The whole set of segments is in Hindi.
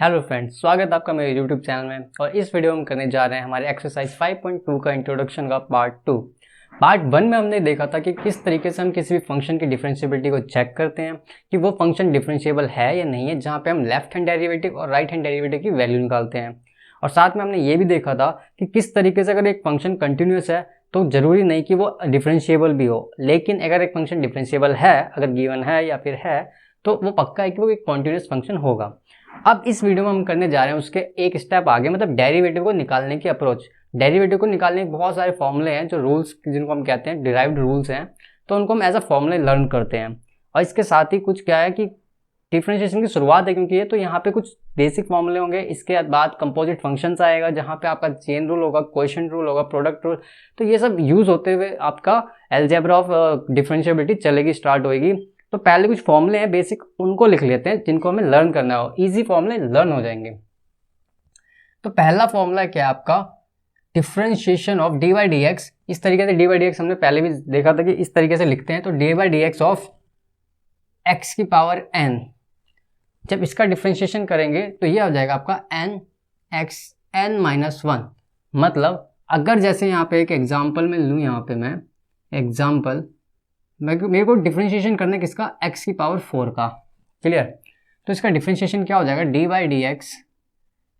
हेलो फ्रेंड्स, स्वागत है आपका मेरे यूट्यूब चैनल में। और इस वीडियो में हम करने जा रहे हैं हमारे एक्सरसाइज 5.2 का इंट्रोडक्शन का पार्ट 2। पार्ट 1 में हमने देखा था कि किस तरीके से हम किसी भी फंक्शन की डिफरेंशिएबिलिटी को चेक करते हैं कि वो फंक्शन डिफरेंशिएबल है या नहीं है, जहाँ पे हम लेफ्ट हैंड डेरिवेटिव और राइट हैंड डेरिवेटिव की वैल्यू निकालते हैं। और साथ में हमने ये भी देखा था कि किस तरीके से अगर एक फंक्शन कंटिन्यूस है तो जरूरी नहीं कि वो डिफरेंशिएबल भी हो, लेकिन अगर एक फंक्शन डिफरेंशिएबल है, अगर गिवन है या फिर है, तो वो पक्का है कि वो एक कॉन्टिन्यूस फंक्शन होगा। अब इस वीडियो में हम करने जा रहे हैं उसके एक स्टेप आगे, मतलब डेरिवेटिव को निकालने की अप्रोच। डेरिवेटिव को निकालने के बहुत सारे फॉर्मूले हैं, जो रूल्स जिनको हम कहते हैं डिराइव्ड रूल्स हैं, तो उनको हम एज अ फॉर्मूले लर्न करते हैं। और इसके साथ ही कुछ क्या है कि डिफरेंशिएशन की शुरुआत है, क्योंकि ये तो यहाँ पे कुछ बेसिक फॉर्मूले होंगे। इसके बाद कंपोजिट फंक्शंस आएगा, जहाँ पे आपका चेन रूल होगा, क्वोशिएंट रूल होगा, प्रोडक्ट रूल। तो ये सब यूज होते हुए आपका अलजेब्रा ऑफ डिफरेंशिएबिलिटी चलेगी, स्टार्ट होगी। तो पहले कुछ फॉर्मूले हैं बेसिक, उनको लिख लेते हैं जिनको हमें लर्न करना हो। इजी फॉर्मूले लर्न हो जाएंगे। तो पहला फॉर्मूला क्या है आपका, differentiation of D by d x. इस तरीके से डी बाई डी एक्स हमने पहले भी देखा था कि इस तरीके से लिखते हैं। तो d by d x of x की पावर एन, जब इसका डिफरेंशिएशन करेंगे तो ये हो जाएगा आपका n x n minus one. मतलब अगर जैसे यहाँ पे एक एग्जाम्पल में लूँ, यहाँ पे मैं एग्जाम्पल मेरे को डिफरेंशिएशन करना है किसका, x की पावर 4 का। क्लियर। तो इसका डिफरेंशिएशन क्या हो जाएगा, डी बाई डी एक्स।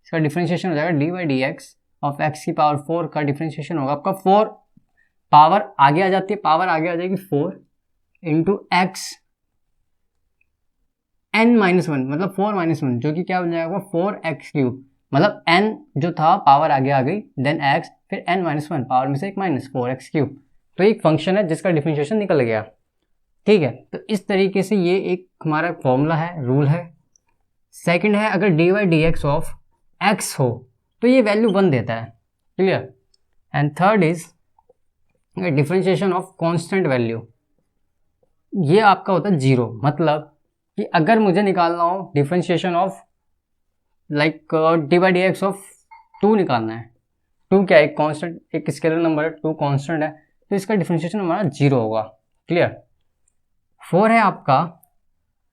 इसका डिफरेंशिएशन हो जाएगा D by d x of x की पावर 4 का डिफरेंशिएशन होगा आपका 4, पावर आगे आ जाती है, पावर आगे आ जाएगी 4 into x n minus one, मतलब 4 माइनस वन, जो कि क्या बन जाएगा 4x क्यूब। मतलब n जो था पावर आगे आ गई, देन x, फिर n माइनस वन, पावर में से एक माइनस 4x क्यूब। तो एक फंक्शन है जिसका डिफरेंशिएशन निकल गया। ठीक है, तो इस तरीके से ये एक हमारा फॉर्मूला है, रूल है। सेकंड है, अगर D by d x of x हो तो ये वैल्यू 1 देता है। Clear. And third is differentiation of constant value, ये आपका होता है 0। मतलब कि अगर मुझे निकालना हो differentiation of like D by d x of 2 निकालना है। 2 क्या है, एक कांस्टेंट, एक स्केलर नंबर है, 2 कांस्टेंट है, तो इसका डिफरेंशिएशन हमारा 0 होगा। क्लियर। 4 है आपका,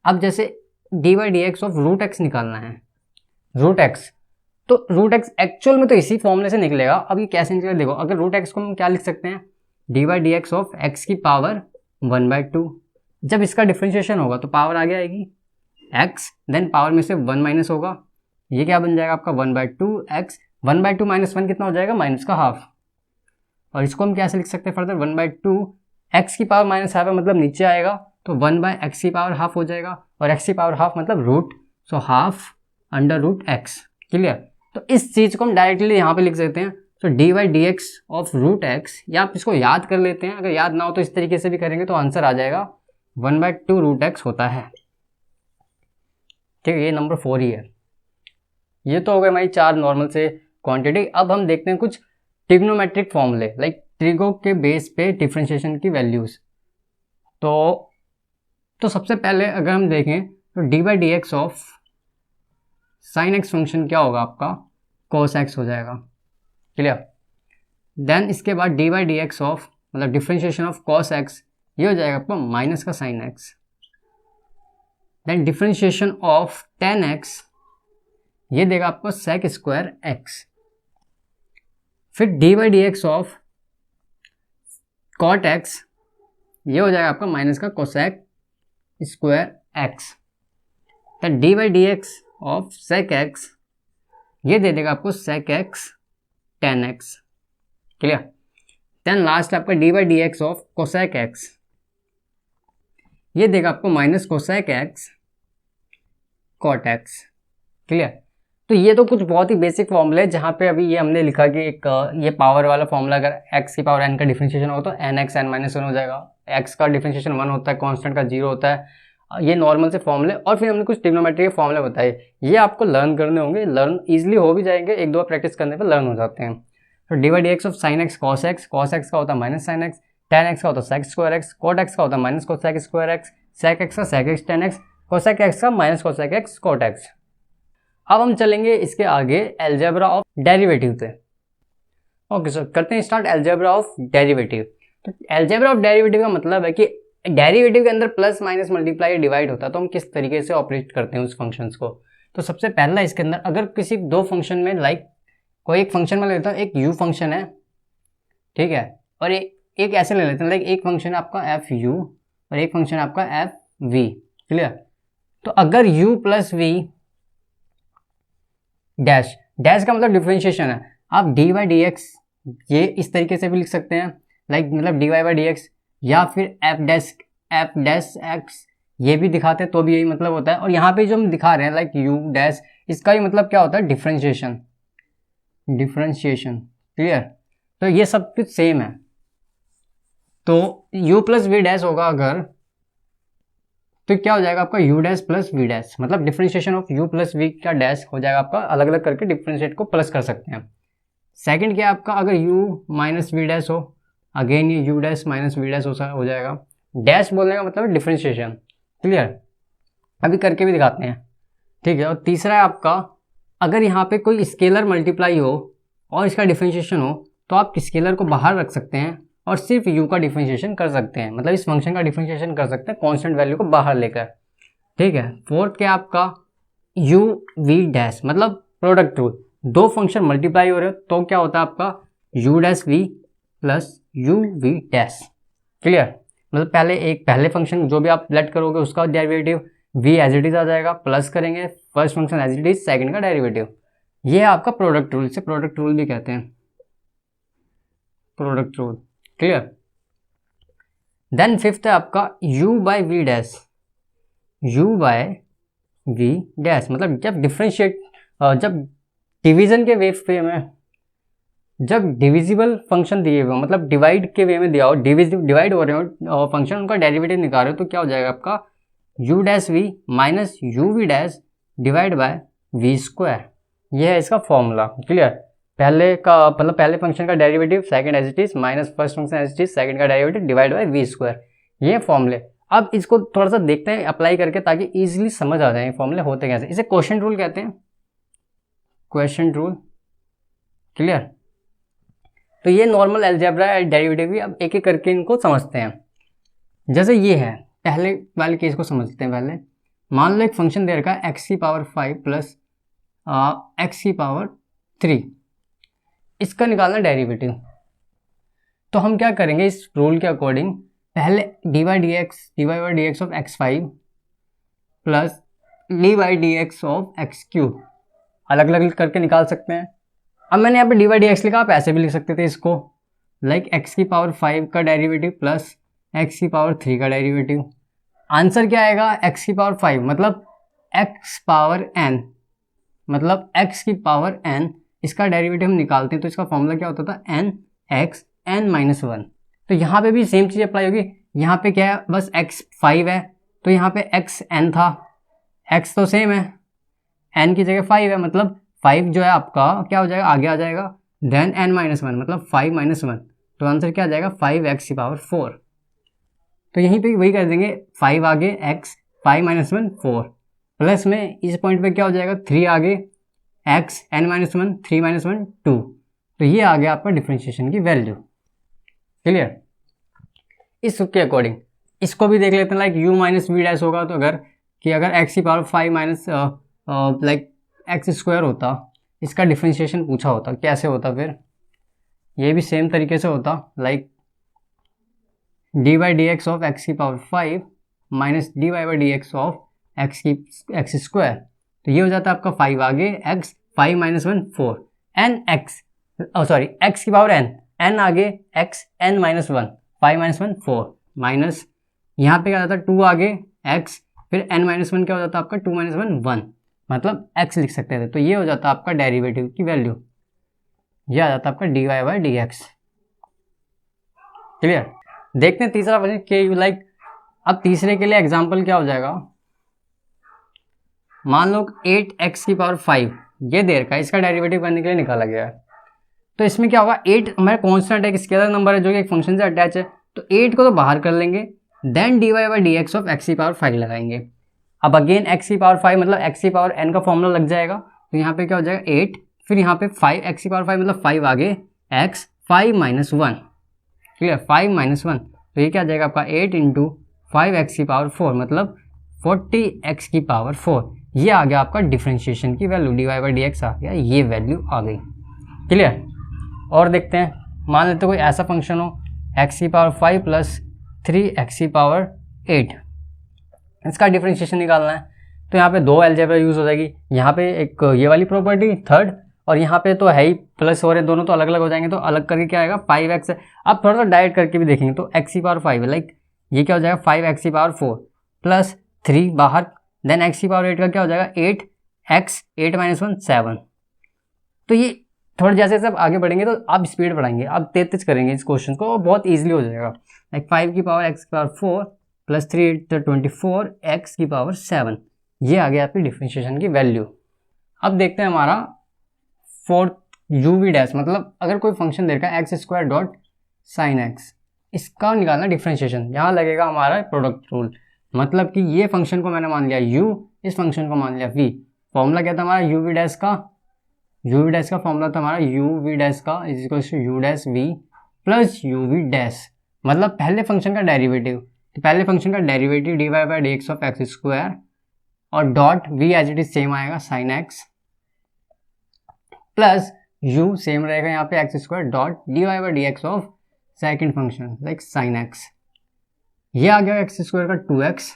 अब जैसे d by d x of root x निकालना है, रूट एक्स, तो रूट एक्स एक्चुअल में तो इसी फॉर्मूले से निकलेगा। अब ये कैसे निकलेगा देखो, अगर रूट एक्स को हम क्या लिख सकते हैं, D by d x of x की पावर 1/2। जब इसका डिफरेंशिएशन होगा तो पावर आगे आएगी एक्स, देन पावर में से 1 माइनस होगा, ये क्या बन जाएगा आपका 1/2 एक्स। 1/2 माइनस 1 कितना हो जाएगा, माइनस का हाफ। और इसको हम कैसे लिख सकते हैं फर्दर, 1/2 एक्स की पावर माइनस हाफ है, मतलब नीचे आएगा, तो 1/x की पावर हाफ हो जाएगा, और x की पावर हाफ मतलब root, so half under root x. Clear. तो इस चीज को हम डायरेक्टली यहाँ पे लिख सकते हैं। तो d by d x of root x, या आप इसको याद कर लेते हैं, अगर याद ना हो तो इस तरीके से भी करेंगे तो आंसर आ जाएगा 1/2 रूट एक्स होता है। ठीक है, ये नंबर 4 ही है। ये तो हो गए हमारी 4 नॉर्मल से क्वांटिटी। अब हम देखते हैं कुछ ट्रिग्नोमेट्रिक फॉर्मूले, लाइक ट्रिगो के बेस पे डिफरेंशिएशन की वैल्यूज। तो सबसे पहले अगर हम देखें तो d by d x of sine x function क्या होगा आपका, कोस एक्स हो जाएगा। क्लियर। देन इसके बाद d by d x of, मतलब डिफरेंशिएशन ऑफ कोस एक्स, ये हो जाएगा आपका माइनस का sine x. Then differentiation of tan x, ये देगा आपको सेक स्क्वायर एक्स। फिर d by d x of cot x, ये हो जाएगा आपका माइनस का cosec square x. Then d by d x of sec x, ये दे देगा आपको sec x tan x. Clear. Then last आपका D by d x of cosec x, ये देगा आपको minus cosec x cot x. Clear. तो ये तो कुछ बहुत ही बेसिक फॉर्मूले है, जहाँ पे अभी ये हमने लिखा कि एक ये पावर वाला फॉर्मूला, अगर x की पावर n का डिफरेंशिएशन होगा तो nx n माइनस 1 हो जाएगा। x का डिफरेंशिएशन 1 होता है, कांस्टेंट का 0 होता है। ये नॉर्मल से फॉर्मूले, और फिर हमने कुछ ट्रिग्नोमेट्री के फॉर्मूले बताए, ये आपको लर्न करने होंगे। लर्न ईजिली हो भी जाएंगे, एक दो प्रैक्टिस करने पर लर्न हो जाते हैं। तो d by d x of sine x cos x, cos x का होता है minus sine x, tan x का होता है sec square x, cot x का होता है minus cosec square x, sec x का sec x tan x, cosec x का minus cosec x cot x. अब हम चलेंगे इसके आगे अलजेब्रा ऑफ डेरिवेटिव पे। ओके सर, करते हैं स्टार्ट अलजेब्रा ऑफ डेरिवेटिव। तो अलजेब्रा ऑफ डेरिवेटिव का मतलब है कि डेरिवेटिव के अंदर प्लस माइनस मल्टीप्लाई डिवाइड होता है, तो हम किस तरीके से ऑपरेट करते हैं उस फंक्शंस को। तो सबसे पहला इसके अंदर अगर किसी दो फंक्शन में कोई एक फंक्शन में लेता हूँ, एक u फंक्शन है, ठीक है, और एक ऐसे ले लेते हैं एक फंक्शन है आपका एफ यू और एक फंक्शन है आपका एफ वी। क्लियर? तो अगर u plus v dash, dash का मतलब डिफरेंशिएशन है, आप डी वाई डी एक्स ये इस तरीके से भी लिख सकते हैं, मतलब d y by d x, या फिर एफ डैश एक्स ये भी दिखाते हैं तो भी यही मतलब होता है। और यहाँ पे जो हम दिखा रहे हैं यू डैश, इसका ही मतलब क्या होता है? डिफरेंशिएशन। क्लियर? तो ये सब कुछ सेम है। तो u प्लस वी डैश होगा अगर, तो क्या हो जाएगा आपका u dash plus v dash, मतलब differentiation of u plus v का डैश हो जाएगा आपका, अलग अलग करके डिफरेंशिएट को प्लस कर सकते हैं। सेकंड क्या आपका, अगर u माइनस वी डैश हो, अगेन ये u dash minus v dash हो जाएगा। डैश बोलने का मतलब डिफरेंशिएशन। क्लियर? अभी करके भी दिखाते हैं, ठीक है। और तीसरा है आपका, अगर यहाँ पे कोई स्केलर मल्टीप्लाई हो और इसका डिफरेंशिएशन हो तो आप स्केलर को बाहर रख सकते हैं और सिर्फ u का डिफरेंशिएशन कर सकते हैं, मतलब इस फंक्शन का डिफरेंशिएशन कर सकते हैं कांस्टेंट वैल्यू को बाहर लेकर, ठीक है। फोर्थ क्या आपका, u v डैश, मतलब प्रोडक्ट रूल, दो फंक्शन मल्टीप्लाई हो रहे हो तो क्या होता है आपका u dash v plus u v dash. Clear? मतलब पहले फंक्शन जो भी आप लेट करोगे उसका derivative v as it is आ जाएगा, प्लस करेंगे first function as it is second का डेरिवेटिव। ये है आपका प्रोडक्ट रूल, इसे प्रोडक्ट रूल भी कहते हैं, product rule. Clear? Then fifth है आपका u by v dash, u by v dash, मतलब जब डिवीजन के वे में, जब डिविजिबल फंक्शन दिए हुए, मतलब डिवाइड के वे में दिया हो, डिवाइड हो रहे हो फंक्शन, उनका डेरिवेटिव निकाल रहे हो, तो क्या हो जाएगा आपका u dash v minus u v dash divide by v square. यह है इसका फॉर्मूला। क्लियर? पहले फंक्शन का derivative second as it is minus first function as it is second का derivative divide by v square, ये फॉर्मूले। अब इसको थोड़ा सा देखते हैं अप्लाई करके, ताकि इजीली समझ आ जाए फॉर्मूले होते कैसे। इसे क्वोशिएंट रूल कहते हैं, क्वोशिएंट रूल। क्लियर? तो ये नॉर्मल अलजेब्रा है, डेरिवेटिव भी। अब एक एक करके इनको समझते हैं। जैसे ये है, पहले वाले केस को समझते हैं पहले। मान लो एक फंक्शन दे रखा है x की पावर 5 प्लस x की पावर 3, इसका निकालना डेरिवेटिव। तो हम क्या करेंगे इस रूल के अकॉर्डिंग, पहले dy by d x of x5 plus dy by d x of x3 अलग अलग करके निकाल सकते हैं। अब मैंने यहाँ पे dy बाई डी एक्स लिखा, आप ऐसे भी लिख सकते थे इसको, x की पावर 5 का डेरिवेटिव प्लस x की पावर 3 का डेरिवेटिव। आंसर क्या आएगा, x की पावर 5 मतलब x पावर n, मतलब x की पावर n, इसका डेरिवेटिव हम निकालते हैं तो इसका फॉर्मूला क्या होता था, n x n माइनस 1। तो यहाँ पे भी सेम चीज़ अप्लाई होगी। यहाँ पे क्या है, बस x 5 है तो यहाँ पे x n था, x तो सेम है, n की जगह 5 है, मतलब 5 जो है आपका क्या हो जाएगा, आगे आ जाएगा, देन n माइनस 1 मतलब 5 माइनस 1, तो आंसर क्या आ जाएगा 5x की पावर 4। तो यहीं पे वही कर देंगे, 5 आगे x 5 माइनस 1 4, प्लस में इस पॉइंट पे क्या हो जाएगा 3 आगे x n माइनस 1 3 माइनस 1 2, तो ये आ गया आपका डिफरेंशिएशन की वैल्यू। क्लियर? इसके अकॉर्डिंग इसको भी देख लेते हैं, u माइनस वी डैश होगा तो अगर x की पावर 5 माइनस एक्स स्क्वायर होता, इसका डिफरेंशिएशन पूछा होता, कैसे होता फिर, ये भी सेम तरीके से होता, d by d x of x की power 5 minus d y by d x of x square, तो ये हो जाता है आपका 5 आगे x 5 minus 1 4 n x x की पावर n आगे x n minus 1 5 minus 1 4 minus यहाँ पे क्या जाता है 2 आगे x, फिर n माइनस 1 क्या हो जाता है आपका 2 माइनस 1 1, मतलब x लिख सकते थे। तो ये हो जाता है आपका डेरिवेटिव की वैल्यू, ये आ जाता है आपका d y by d x. Clear? देखते हैं तीसरा क्वेश्चन के अब तीसरे के लिए एग्जांपल क्या हो जाएगा, मान लो 8x की पावर 5 ये दे रखा है, इसका डेरिवेटिव करने के लिए निकाला गया है। तो इसमें क्या होगा, 8 हमारा कॉन्स्टेंट है, एक स्केलर नंबर है जो कि एक फंक्शन से अटैच है, तो 8 को तो बाहर कर लेंगे, then d y by d x of x की पावर 5 लगाएंगे। अब अगेन x की पावर 5 मतलब x की पावर n का फॉर्मूला लग जाएगा, तो यहाँ पे क्या हो जाएगा 8, फिर यहाँ पे 5 x की पावर 5 मतलब 5 आगे x 5 माइनस 1। क्लियर? 5 माइनस 1, तो ये क्या आ जाएगा आपका 8 इंटू 5 x की पावर 4 मतलब 40 x की पावर 4। ये आ गया आपका डिफरेंशिएशन की वैल्यू, dy/dx आ गया, ये वैल्यू आ गई। क्लियर। और देखते हैं, मान लेते कोई ऐसा फंक्शन हो x⁵ प्लस 3x⁸, इसका डिफरेंशिएशन निकालना है। तो यहाँ पे दो अलजेब्रा यूज़ हो जाएगी, यहाँ पे एक ये वाली प्रॉपर्टी थर्ड, और यहाँ पे तो है ही प्लस हो रहे, दोनों तो अलग अलग हो जाएंगे, तो अलग करके क्या आएगा 5x है। अब थोड़ा सा डायरेक्ट करके भी देखेंगे तो x⁵ है, लाइक ये क्या हो जाएगा 5x⁴ प्लस 3 बाहर, देन x⁸ का क्या हो जाएगा 8x, 8 - 1 7। तो ये थोड़ा जैसे जैसे आगे बढ़ेंगे तो आप स्पीड बढ़ाएंगे, आप तेज करेंगे इस क्वेश्चन को, बहुत ईजिली हो जाएगा। लाइक 5x⁴ प्लस 3 × 24 x⁴, ये आ गया आपकी डिफरेंशिएशन की वैल्यू। अब देखते हैं हमारा फोर्थ uv', मतलब अगर कोई फंक्शन दे रखा है x² डॉट साइन एक्स, इसका निकालना डिफरेंशिएशन। यहाँ लगेगा हमारा प्रोडक्ट रूल, मतलब कि ये फंक्शन को मैंने मान लिया u, इस फंक्शन को मान लिया v। फॉर्मूला क्या था हमारा uv' का, uv' का फॉर्मूला था हमारा uv' का is equal to u' plus uv', मतलब पहले फंक्शन का डेरिवेटिव, तो पहले फंक्शन का डेरिवेटिव dy/dx ऑफ x² और dot v as it is same आएगा sine x, plus u same रहेगा यहाँ पे x² dot dy/dx of second function like sine x. ये आ गया x² का 2x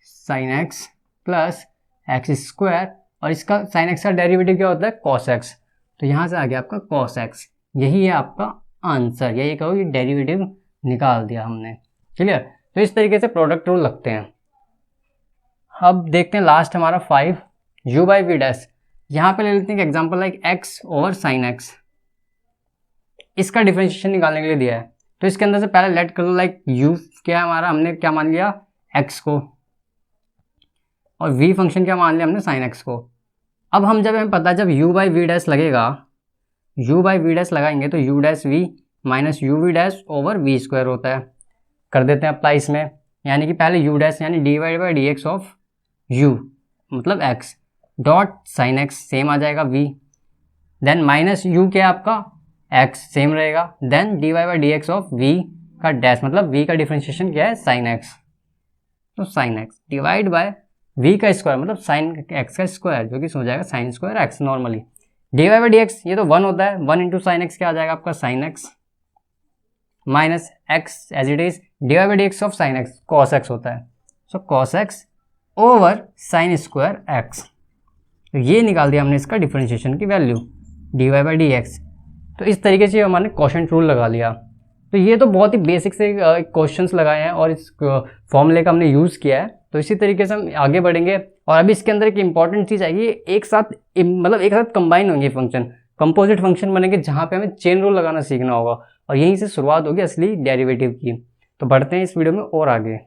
sign x plus x², और इसका साइन एक्स का डेरिवेटिव क्या होता है cos x, तो यहाँ से आ गया आपका cos x। यही है आपका आंसर, यही कहो ये डेरिवेटिव निकाल दिया हमने। क्लियर। तो इस तरीके से प्रोडक्ट रूल लगते हैं। अब देखते हैं लास्ट हमारा 5 u/v'। यहाँ पे ले लेते हैं example like x over sine x, इसका डिफरेंशिएशन निकालने के लिए दिया है। तो इसके अंदर से पहले लेट कर लो लाइक u क्या है हमारा, हमने क्या मान लिया x को, और v फंक्शन क्या मान लिया हमने साइन x को। अब हम जब हमें पता है जब u/v' लगेगा, u/v' लगाएंगे तो u' minus uv' over v² होता है। कर देते हैं अप्लाई इसमें, यानी कि पहले u' यानी dy/dx ऑफ u मतलब x dot sine x same आ जाएगा v, देन माइनस u क्या है आपका x सेम रहेगा, देन dy/dx ऑफ v का डैश, मतलब v का डिफरेंशिएशन क्या है साइन x, तो sine x divide by v का स्क्वायर मतलब साइन x का स्क्वायर, जो कि हो जाएगा sign square x normally. dy/dx ये तो 1 होता है, 1 इंटू साइन x क्या आ जाएगा आपका sine x minus x as it is dy/dx of sine x cos x होता है, so cos x over sine square x। तो ये निकाल दिया हमने इसका डिफरेंशिएशन की वैल्यू dy/dx। तो इस तरीके से हमने क्वोशिएंट रूल लगा लिया। तो ये तो बहुत ही बेसिक से क्वेश्चंस लगाए हैं और इस फॉर्मूले का हमने यूज़ किया है। तो इसी तरीके से हम आगे बढ़ेंगे, और अभी इसके अंदर एक इंपॉर्टेंट चीज़ आएगी, एक साथ मतलब एक साथ कंबाइन होंगे फंक्शन, कंपोजिट फंक्शन बनेंगे, जहाँ पे हमें चेन रूल लगाना सीखना होगा, और यहीं से शुरुआत होगी असली डेरिवेटिव की। तो बढ़ते हैं इस वीडियो में और आगे।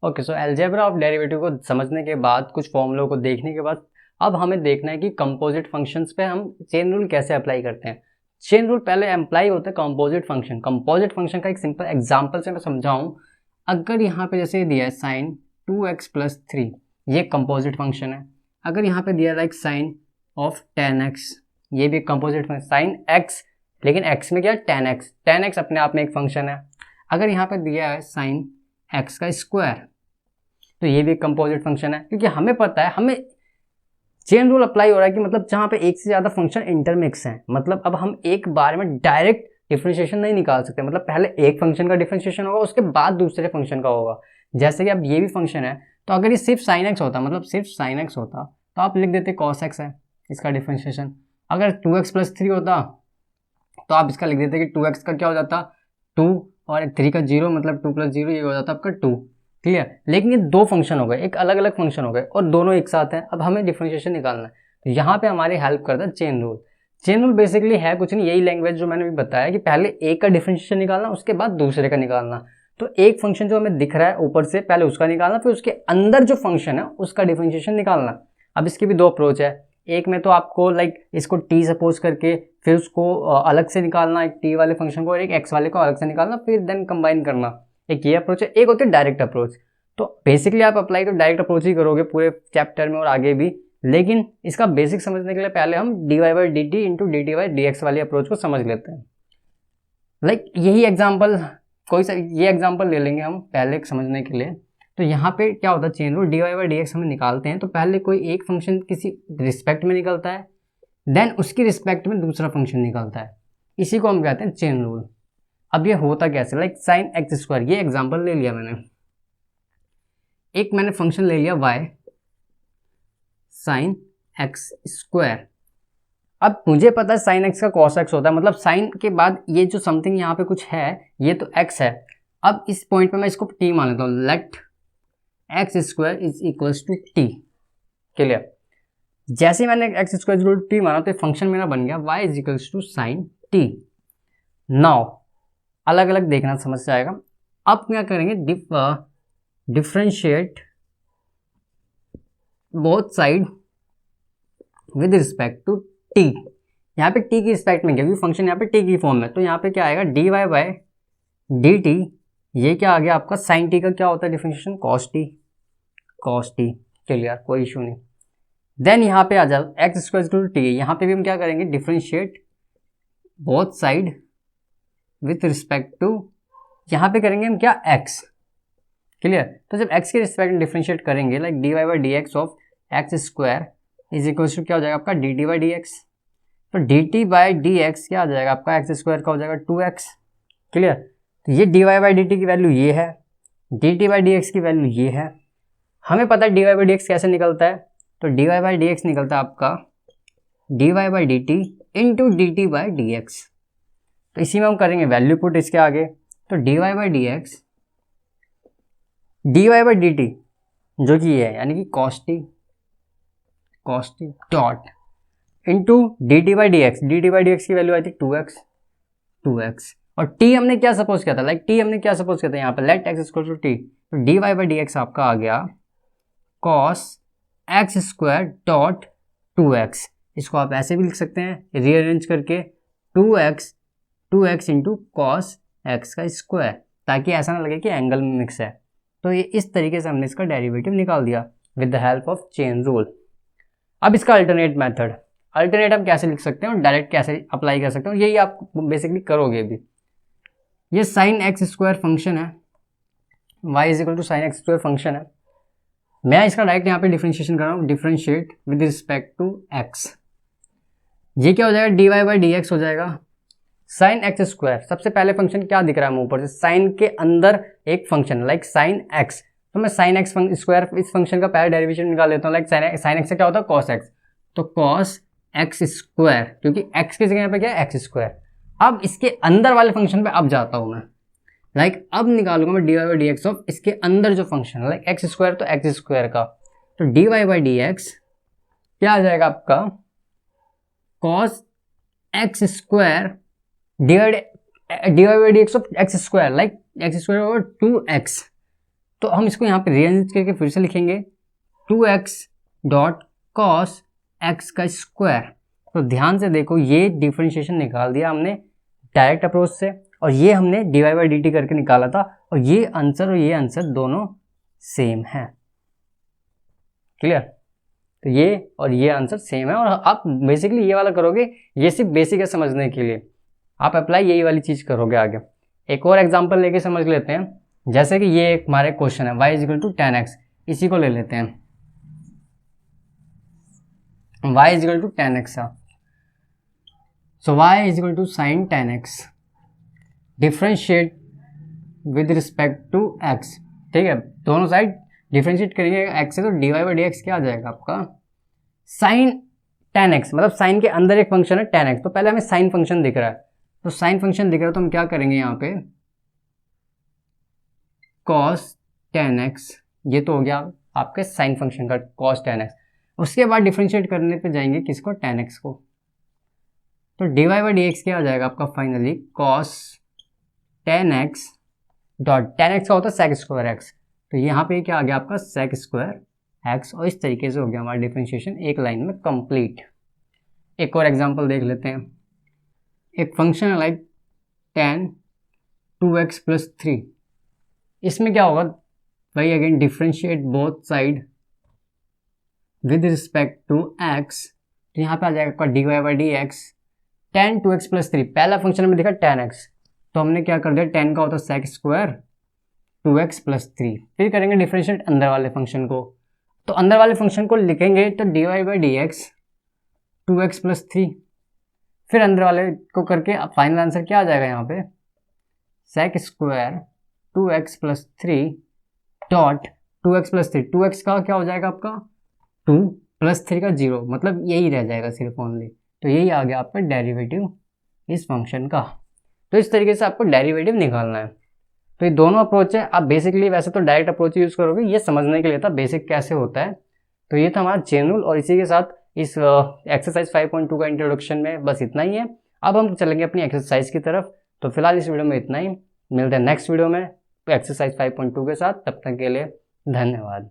Okay, so algebra of derivative को समझने के बाद, कुछ फॉर्मूलों को देखने के बाद, अब हमें देखना है कि कंपोजिट फंक्शंस पे हम चेन रूल कैसे अप्लाई करते हैं। चेन रूल पहले अप्लाई होता है कंपोजिट फंक्शन। कंपोजिट फंक्शन का एक सिंपल एग्जांपल से मैं समझाऊं, अगर यहाँ पे जैसे दिया है साइन 2x + 3, ये कंपोजिट फंक्शन है। अगर यहाँ पे दिया लाइक साइन ऑफ 10x, ये भी कंपोजिट फंक्शन, साइन x लेकिन x में क्या 10x, 10x अपने आप में एक फंक्शन है। अगर यहाँ पे दिया है साइन x का स्क्वायर, तो ये भी एक कंपोजिट फंक्शन है, क्योंकि हमें पता है, हमें चेन रूल अप्लाई हो रहा है कि मतलब जहाँ पे एक से ज़्यादा फंक्शन इंटरमिक्स हैं, मतलब अब हम एक बार में डायरेक्ट डिफरेंशिएशन नहीं निकाल सकते, मतलब पहले एक फंक्शन का डिफरेंशिएशन होगा, उसके बाद दूसरे फंक्शन का होगा। जैसे कि अब ये भी फंक्शन है, तो अगर ये सिर्फ साइन एक्स होता, मतलब सिर्फ साइन एक्स होता, तो आप लिख देते कॉस एक्स है इसका डिफरेंशिएशन। अगर 2x + 3 होता, तो आप इसका लिख देते कि 2x का क्या हो जाता 2 और 3 का 0, मतलब 2 + 0 ये हो जाता आपका 2। क्लियर। लेकिन ये दो फंक्शन हो गए, एक अलग अलग फंक्शन हो गए और दोनों एक साथ हैं। अब हमें डिफरेंशिएशन निकालना है, तो यहाँ पे हमारी हेल्प करता है chain rule. Chain rule basically है कुछ नहीं, यही लैंग्वेज जो मैंने भी बताया कि पहले एक का डिफरेंशिएशन निकालना, उसके बाद दूसरे का निकालना। तो एक फंक्शन जो हमें दिख रहा है ऊपर से, पहले उसका निकालना, फिर उसके अंदर जो फंक्शन है उसका डिफरेंशिएशन निकालना। अब इसकी भी दो अप्रोच है, एक में तो आपको लाइक इसको t सपोज करके फिर उसको अलग से निकालना, एक t वाले फंक्शन को और एक x वाले को अलग से निकालना, फिर देन कंबाइन करना, एक ये अप्रोच है। एक होती है डायरेक्ट अप्रोच, तो बेसिकली आप अप्लाई तो डायरेक्ट अप्रोच ही करोगे पूरे चैप्टर में और आगे भी, लेकिन इसका बेसिक समझने के लिए पहले हम dy/dt इंटू dt/dx वाली अप्रोच को समझ लेते हैं। लाइक यही एग्जाम्पल, कोई सा ये एग्जाम्पल ले लेंगे हम पहले समझने के लिए। तो यहाँ पे क्या होता है, chain rule dy by d x हमें निकालते हैं तो पहले कोई एक फंक्शन किसी रिस्पेक्ट में निकलता है, देन उसकी रिस्पेक्ट में दूसरा फंक्शन निकलता है, इसी को हम कहते हैं चेन रूल। अब ये होता कैसे, लाइक साइन एक्स स्क्वायर, ये एग्जाम्पल ले लिया मैंने, एक मैंने फंक्शन ले लिया y साइन एक्स स्क्वायर। अब मुझे पता है साइन एक्स का कॉस एक्स होता है, मतलब साइन के बाद ये जो समथिंग यहाँ पे कुछ है ये तो x है। अब इस पॉइंट पे मैं इसको t मान लेता हूँ, let x square is equals to t. Clear? जैसे ही मैंने x square equal to t माना तो फंक्शन मेरा बन गया y is equals to sine t. Now अलग अलग देखना समझ जाएगा। अब क्या करेंगे, differentiate both side with respect to t. यहाँ पे टी की रिस्पेक्ट में, क्योंकि फंक्शन यहाँ पे टी की फॉर्म में, तो यहाँ पे क्या आएगा d y by d t. ये क्या आ गया आपका, साइन टी का क्या होता है differentiation, cos T, cos T. Clear, कोई इशू नहीं। देन यहाँ पे आ जाओ एक्स स्क्वायर टू टी, यहाँ पे भी हम क्या करेंगे, differentiate both side with respect to, यहाँ पे करेंगे हम क्या, एक्स। क्लियर? तो जब एक्स के रिस्पेक्ट में डिफरेंशिएट करेंगे, like d y by d x of x square is equal to क्या हो जाएगा आपका, d t by d x. तो d t by d x क्या आ जाएगा आपका, एक्स स्क्वायर का हो जाएगा 2x। क्लियर? तो ये d y by d t की वैल्यू ये है, d t by d x की वैल्यू ये है। हमें पता है d y by d x कैसे निकलता है, तो d y by d x निकलता है आपका d y by d t into d t by d x. तो इसी में हम करेंगे वैल्यू पुट इसके आगे, तो d y by d x d y by d t जो कि ये है, यानी कि cos t dot into d t by d x, d t by d x की वैल्यू आई थी 2x। और t हमने क्या सपोज किया था, लाइक t हमने क्या सपोज किया था यहाँ पे, let x equal to t, तो d y by d x आपका आ गया cos x square dot 2x। इसको आप ऐसे भी लिख सकते हैं रीअरेंज करके, 2x इंटू कॉस एक्स का स्क्वायर, ताकि ऐसा ना लगे कि एंगल में मिक्स है। तो ये इस तरीके से हमने इसका डेरिवेटिव निकाल दिया with the help of chain rule. अब इसका अल्टरनेट मेथड, अल्टरनेट हम कैसे लिख सकते हैं और डायरेक्ट कैसे अप्लाई कर सकते हैं, यही आप बेसिकली करोगे भी। ये साइन एक्स स्क्वायर फंक्शन है, y is equal to sine x square function है, मैं इसका डायरेक्ट यहाँ पे डिफरेंशिएशन कर रहा हूँ, differentiate with respect to x। ये क्या हो जाएगा, d y by d x हो जाएगा साइन एक्स स्क्वायर। सबसे पहले फंक्शन क्या दिख रहा है ऊपर से, साइन के अंदर एक फंक्शन लाइक साइन एक्स, तो मैं साइन एक्स स्क्वायर इस फंक्शन का पहले डेरिवेशन निकाल लेता हूँ, लाइक साइन एक्स से क्या होता है कॉस एक्स, तो कॉस एक्स स्क्वायर, क्योंकि एक्स की जगह पे क्या है एक्स स्क्वायर। अब इसके अंदर वाले फंक्शन पे अब जाता हूँ मैं, लाइक अब निकालूंगा मैं d y by d x of इसके अंदर जो फंक्शन है, लाइक एक्स स्क्वायर तो एक्स स्क्वायर का, तो d y by d x क्या आ जाएगा आपका cos x square d y by d x of x square, like x square over 2x। तो हम इसको यहाँ पे रीअरेंज करके फिर से लिखेंगे 2x डॉट कॉस एक्स का स्क्वायर। तो ध्यान से देखो, ये डिफरेंशिएशन निकाल दिया हमने डायरेक्ट अप्रोच से, और ये हमने d y by d t करके निकाला था, और ये आंसर दोनों सेम है। क्लियर? तो ये और ये आंसर सेम है, और आप बेसिकली ये वाला करोगे, ये सिर्फ बेसिक है समझने के लिए, आप अप्लाई यही वाली चीज़ करोगे आगे। एक और एग्जांपल लेके समझ लेते हैं, जैसे कि ये एक हमारे क्वेश्चन है y is equal to tan x, इसी को ले लेते हैं, y is equal to tan x। So y is equal to sine tan x, differentiate with respect to x। ठीक है, दोनों साइड डिफरेंशिएट करेंगे x से, तो d y by d x क्या आ जाएगा आपका साइन tan x, मतलब साइन के अंदर एक फंक्शन है tan x। तो पहले हमें साइन फंक्शन दिख रहा है, तो साइन फंक्शन दिख रहा है तो हम क्या करेंगे यहाँ पे cos tan x, ये तो हो गया आपके साइन फंक्शन का cos tan x। उसके बाद डिफरेंशिएट करने पे जाएंगे किसको, tan x को, तो d y by d x क्या आ जाएगा आपका finally cos tan x dot tan x का होता है sec स्क्वायर x, तो यहाँ पे क्या आ गया आपका sec स्क्वायर x, और इस तरीके से हो गया हमारा डिफरेंशिएशन एक लाइन में कंप्लीट। एक और एग्जांपल देख लेते हैं, एक फंक्शन है लाइक tan 2x प्लस 3, इसमें क्या होगा भाई, again differentiate both side with respect to x, तो यहाँ पे आ जाएगा आपका d y by d x tan 2x plus 3। पहला फंक्शन में दिखा tan x, तो हमने क्या कर दिया, tan का होता है sec स्क्वायर 2x प्लस 3। फिर करेंगे डिफरेंशिएट अंदर वाले फंक्शन को, तो अंदर वाले फंक्शन को लिखेंगे तो dy/dx 2x प्लस 3। फिर अंदर वाले को करके फाइनल आंसर क्या आ जाएगा यहाँ पे, sec square 2x plus 3 dot 2x plus 3, 2x का क्या हो जाएगा आपका 2 प्लस 3 का 0, मतलब यही रह जाएगा सिर्फ ओनली। तो यही आ गया आपका डेरिवेटिव इस फंक्शन का। तो इस तरीके से आपको डेरिवेटिव निकालना है। तो ये दोनों अप्रोच है। आप बेसिकली वैसे तो डायरेक्ट अप्रोच यूज़ करोगे, ये समझने के लिए था बेसिक कैसे होता है। तो ये था हमारा चेन रूल, और इसी के साथ इस एक्सरसाइज 5.2 का इंट्रोडक्शन में बस इतना ही है। अब हम चलेंगे अपनी एक्सरसाइज की तरफ। तो फिलहाल इस वीडियो में इतना ही, मिलते हैं नेक्स्ट वीडियो में एक्सरसाइज 5.2 के साथ। तब तक के लिए धन्यवाद।